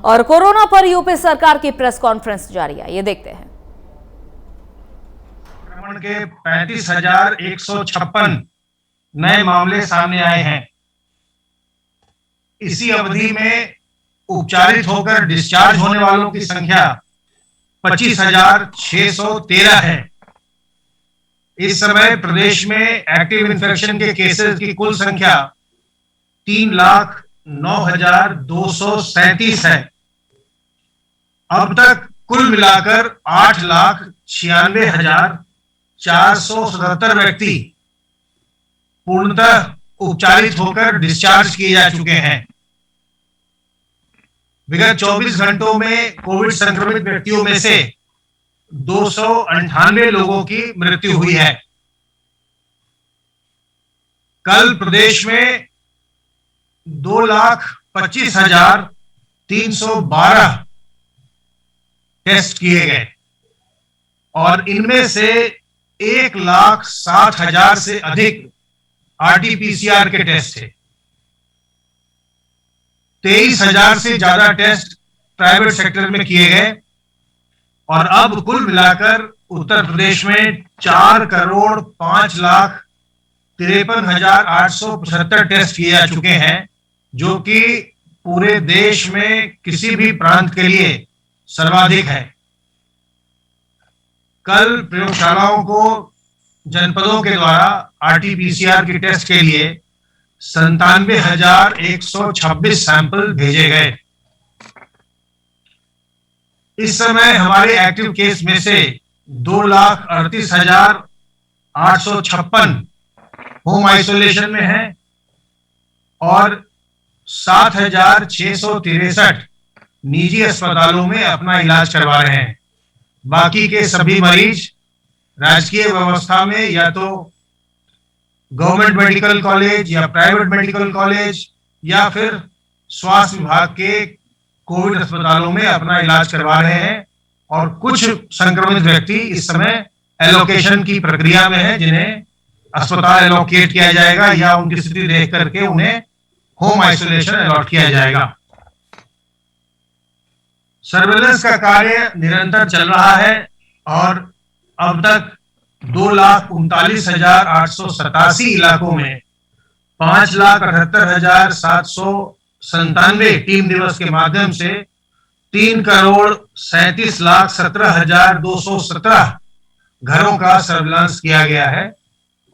और कोरोना पर यूपी सरकार की प्रेस कॉन्फ्रेंस जारी है, ये देखते हैं। संक्रमण के 35,156 नए मामले सामने आए हैं। इसी अवधि में उपचारित होकर डिस्चार्ज होने वालों की संख्या 25,613 है। इस समय प्रदेश में एक्टिव इन्फेक्शन के केसेस की कुल संख्या 3,09,237 है। अब तक कुल मिलाकर 8,96,477 व्यक्ति पूर्णतः उपचारित होकर डिस्चार्ज किए जा चुके हैं। विगत 24 घंटों में कोविड संक्रमित व्यक्तियों में से 298 लोगों की मृत्यु हुई है। कल प्रदेश में 2,25,312 टेस्ट किए गए और इनमें से 1,60,000 से अधिक आरटीपीसीआर के टेस्ट थे। 23,000 से ज्यादा टेस्ट प्राइवेट सेक्टर में किए गए और अब कुल मिलाकर उत्तर प्रदेश में 4,05,53,875 टेस्ट किए जा चुके हैं, जो कि पूरे देश में किसी भी प्रांत के लिए सर्वाधिक है। कल प्रयोगशालाओं को जनपदों के द्वारा आरटीपीसीआर की टेस्ट के लिए 97,126 सैंपल भेजे गए। इस समय हमारे एक्टिव केस में से 2,38,856 होम आइसोलेशन में हैं और 7,663 निजी अस्पतालों में अपना इलाज करवा रहे हैं। बाकी के सभी मरीज राजकीय व्यवस्था में या तो गवर्नमेंट मेडिकल कॉलेज या प्राइवेट मेडिकल कॉलेज या फिर स्वास्थ्य विभाग के कोविड अस्पतालों में अपना इलाज करवा रहे हैं और कुछ संक्रमित व्यक्ति इस समय एलोकेशन की प्रक्रिया में है, जिन्हें अस्पताल एलोकेट किया जाएगा या उनकी स्थिति देख करके उन्हें होम आइसोलेशन अलॉट किया जाएगा। सर्वेलेंस का कार्य निरंतर चल रहा है और अब तक 2,39,887 इलाकों में 5,78,797 टीम दिवस के माध्यम से 3,37,17,217 घरों का सर्वेलांस किया गया है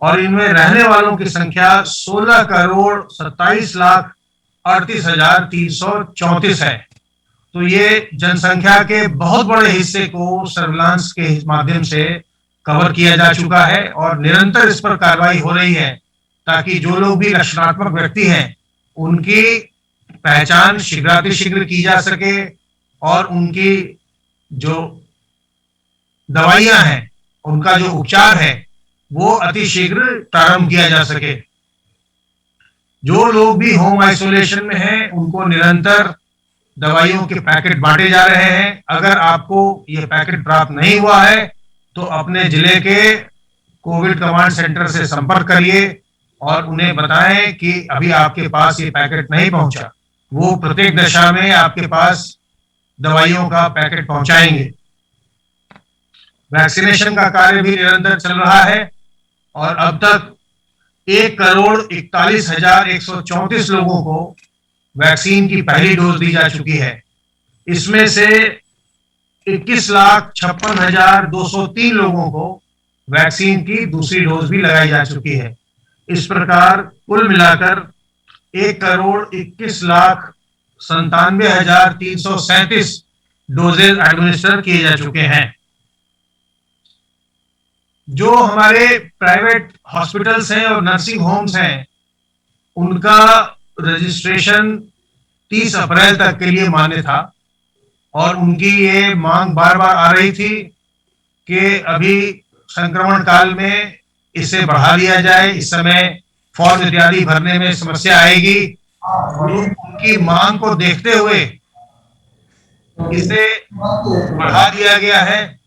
और इनमें रहने वालों की संख्या 16,27,38,334 है। तो ये जनसंख्या के बहुत बड़े हिस्से को सर्वेलांस के माध्यम से कवर किया जा चुका है और निरंतर इस पर कार्रवाई हो रही है ताकि जो लोग भी लक्षणात्मक व्यक्ति हैं उनकी पहचान शीघ्रातिशीघ्र की जा सके और उनकी जो दवाइयां हैं, उनका जो उपचार है, वो अतिशीघ्र प्रारंभ किया जा सके। जो लोग भी होम आइसोलेशन में हैं उनको निरंतर दवाइयों के पैकेट बांटे जा रहे हैं। अगर आपको ये पैकेट प्राप्त नहीं हुआ है तो अपने जिले के कोविड कमांड सेंटर से संपर्क करिए और उन्हें बताएं कि अभी आपके पास ये पैकेट नहीं पहुंचा। वो प्रत्येक दशा में आपके पास दवाइयों का पैकेट पहुंचाएंगे। वैक्सीनेशन का कार्य भी निरंतर चल रहा है और अब तक 1,41,134 लोगों को वैक्सीन की पहली डोज दी जा चुकी है। इसमें से 21,56,203 लोगों को वैक्सीन की दूसरी डोज भी लगाई जा चुकी है। इस प्रकार कुल मिलाकर 1,21,97,337 डोजेज एडमिनिस्टर किए जा चुके हैं। जो हमारे प्राइवेट हॉस्पिटल्स हैं और नर्सिंग होम्स हैं, उनका रजिस्ट्रेशन 30 अप्रैल तक के लिए मान्य था और उनकी ये मांग बार बार आ रही थी कि अभी संक्रमण काल में इसे बढ़ा दिया जाए। इस समय फॉर्म इत्यादि भरने में समस्या आएगी। उनकी मांग को देखते हुए इसे बढ़ा दिया गया है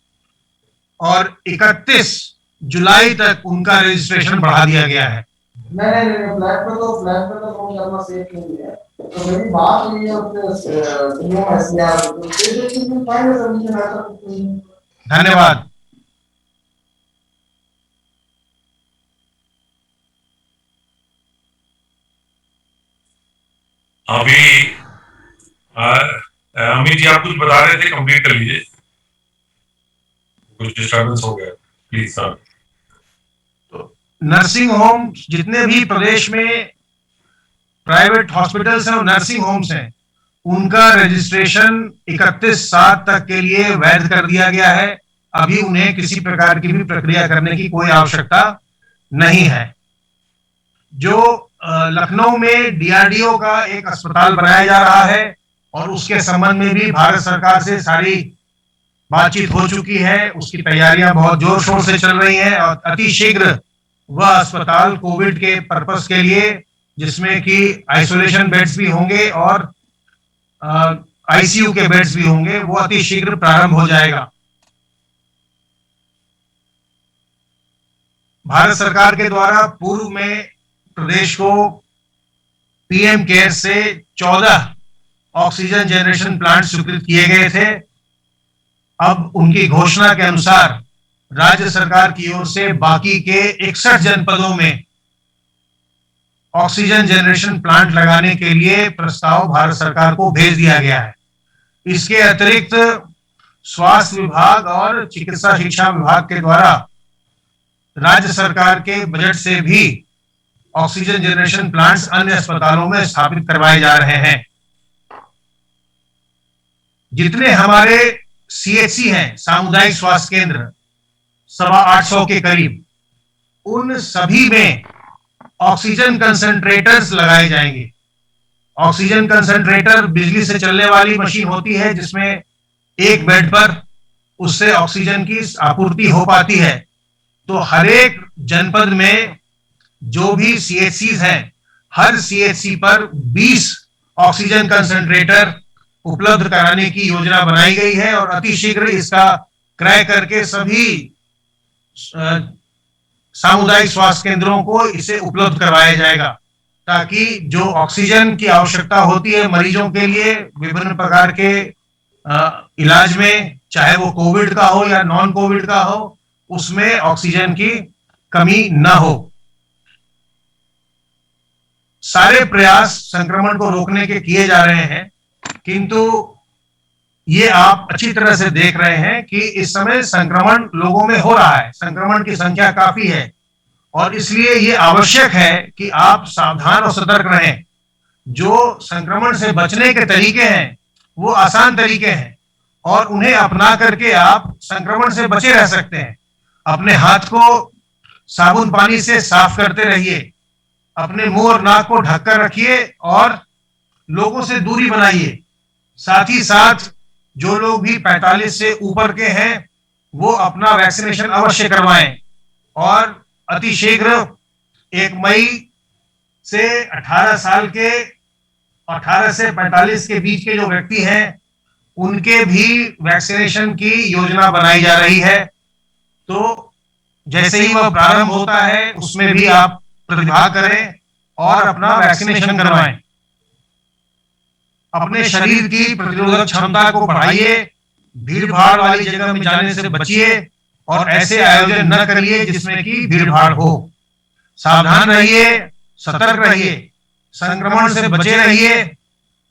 और 31 जुलाई तक उनका रजिस्ट्रेशन बढ़ा दिया गया है। नहीं, फ्लैट पे तो करना सेफ नहीं है। तो मेरी बात हुई है अपने सीएम एसडीआर तो ये चीज में फाइनल सबमिशन आता है। धन्यवाद। अभी अमित जी आप कुछ बता रहे थे, कंप्लीट कर लीजिए, कुछ डिस्टर्बेंस हो गया, प्लीज सर। तो नर्सिंग होम जितने भी प्रदेश में प्राइवेट हॉस्पिटल्स हैं और नर्सिंग होम्स हैं, उनका रजिस्ट्रेशन 31/7 तक के लिए वैध कर दिया गया है। अभी उन्हें किसी प्रकार की भी प्रक्रिया करने की कोई आवश्यकता नहीं है। जो लखनऊ में डीआरडीओ का एक अस्पताल बनाया जा रहा है और उसके संबंध में भी भारत सरकार से सारी बातचीत हो चुकी है, उसकी तैयारियां बहुत जोर शोर से चल रही हैं और अति शीघ्र वह अस्पताल कोविड के पर्पस के लिए, जिसमें कि आइसोलेशन बेड्स भी होंगे और आईसीयू के बेड्स भी होंगे, वो अति शीघ्र प्रारंभ हो जाएगा। भारत सरकार के द्वारा पूर्व में प्रदेश को पीएम केयर से 14 ऑक्सीजन जनरेशन प्लांट स्वीकृत किए गए थे। अब उनकी घोषणा के अनुसार राज्य सरकार की ओर से बाकी के 61 जनपदों में ऑक्सीजन जनरेशन प्लांट लगाने के लिए प्रस्ताव भारत सरकार को भेज दिया गया है। इसके अतिरिक्त स्वास्थ्य विभाग और चिकित्सा शिक्षा विभाग के द्वारा राज्य सरकार के बजट से भी ऑक्सीजन जनरेशन प्लांट्स अन्य अस्पतालों में स्थापित करवाए जा रहे हैं। जितने हमारे सीएचसी हैं, सामुदायिक स्वास्थ्य केंद्र, 850 के करीब, उन सभी में ऑक्सीजन कंसंट्रेटर्स लगाए जाएंगे। ऑक्सीजन कंसंट्रेटर बिजली से चलने वाली मशीन होती है जिसमें एक बेड पर उससे ऑक्सीजन की आपूर्ति हो पाती है। तो हर एक जनपद में जो भी सीएचसीज हैं, हर सीएचसी पर 20 ऑक्सीजन कंसंट्रेटर उपलब्ध कराने की योजना बनाई गई है और अति शीघ्र इसका क्रय करके सभी सामुदायिक स्वास्थ्य केंद्रों को इसे उपलब्ध करवाया जाएगा, ताकि जो ऑक्सीजन की आवश्यकता होती है मरीजों के लिए विभिन्न प्रकार के इलाज में, चाहे वो कोविड का हो या नॉन कोविड का हो, उसमें ऑक्सीजन की कमी न हो। सारे प्रयास संक्रमण को रोकने के किए जा रहे हैं, किंतु ये आप अच्छी तरह से देख रहे हैं कि इस समय संक्रमण लोगों में हो रहा है, संक्रमण की संख्या काफी है और इसलिए ये आवश्यक है कि आप सावधान और सतर्क रहें। जो संक्रमण से बचने के तरीके हैं वो आसान तरीके हैं और उन्हें अपना करके आप संक्रमण से बचे रह सकते हैं। अपने हाथ को साबुन पानी से साफ करते रहिए, अपने मुंह और नाक को ढककर रखिए और लोगों से दूरी बनाइए। साथ ही साथ जो लोग भी 45 से ऊपर के हैं वो अपना वैक्सीनेशन अवश्य करवाएं और अति शीघ्र 1 मई से 18 साल के, 18 से 45 के बीच के जो व्यक्ति हैं उनके भी वैक्सीनेशन की योजना बनाई जा रही है। तो जैसे ही वह प्रारंभ होता है उसमें भी आप प्रतिभाग करें और अपना वैक्सीनेशन करवाएं। अपने शरीर की प्रतिरोधक क्षमता को बढ़ाइए, भीड़ भाड़ वाली जगह में जाने से बचिए और ऐसे आयोजन न करिए जिसमें कि भीड़ भाड़ हो। सावधान रहिए, सतर्क रहिए, संक्रमण से बचे रहिए,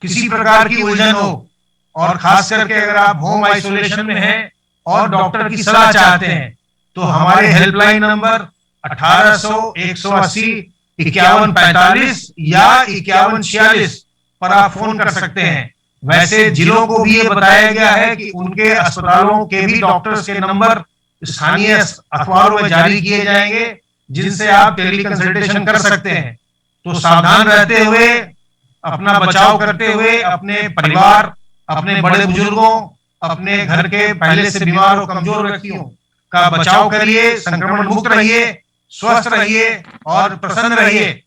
किसी प्रकार की उलझन हो और खास करके अगर आप होम आइसोलेशन में हैं और डॉक्टर की सलाह चाहते हैं तो हमारे हेल्पलाइन नंबर 1800-180-5145 या 5146 पर आप फोन कर सकते हैं। वैसे जिलों को भी ये बताया गया है कि उनके अस्पतालों के भी डॉक्टर्स के नंबर स्थानीय अखबारों में जारी किए जाएंगे जिनसे आप टेली कंसल्टेशन कर सकते हैं। तो सावधान रहते हुए, अपना बचाव करते हुए अपने परिवार, अपने बड़े बुजुर्गों, अपने घर के पहले से बीमार और कमजोर व्यक्तियों का बचाव करिए, संक्रमण मुक्त रहिए, स्वस्थ रहिए और प्रसन्न रहिए।